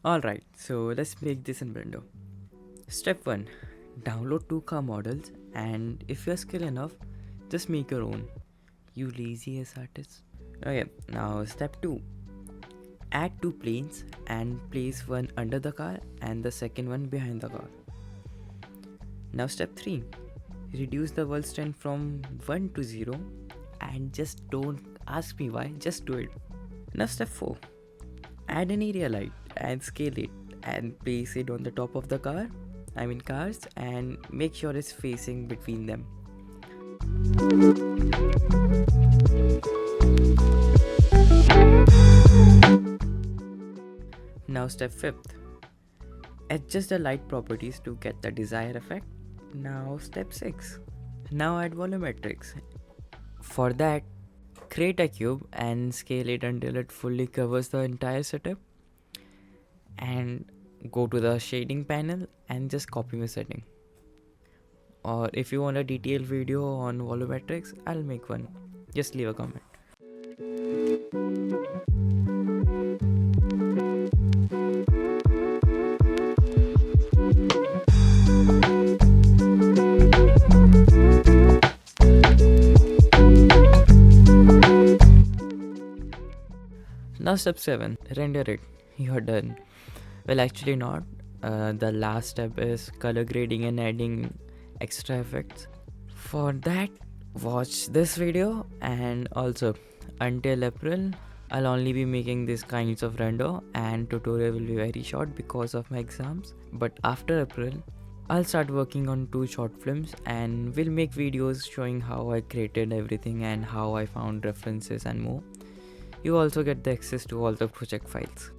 Alright, so let's make this in Blender. Step 1. Download two car models, and if you're skilled enough, just make your own. You lazy ass artist. Okay, now step 2. Add two planes and place one under the car and the second one behind the car. Now step 3. Reduce the world strength from 1 to 0 and just don't ask me why, just do it. Now step 4. Add an area light and scale it and place it on the top of the cars, and make sure it's facing between them. Now step 5th. Adjust the light properties to get the desired effect. Now step 6. Now add volumetrics. For that, create a cube and scale it until it fully covers the entire setup. And go to the shading panel and just copy my setting. Or if you want a detailed video on volumetrics, I'll make one. Just leave a comment. Now step 7. Render it. You're done. Well, actually not. The last step is color grading and adding extra effects. For that, watch this video, and also until April I'll only be making these kinds of render, and tutorial will be very short because of my exams. But after April I'll start working on 2 short films, and we'll make videos showing how I created everything and how I found references and more. You also get the access to all the project files.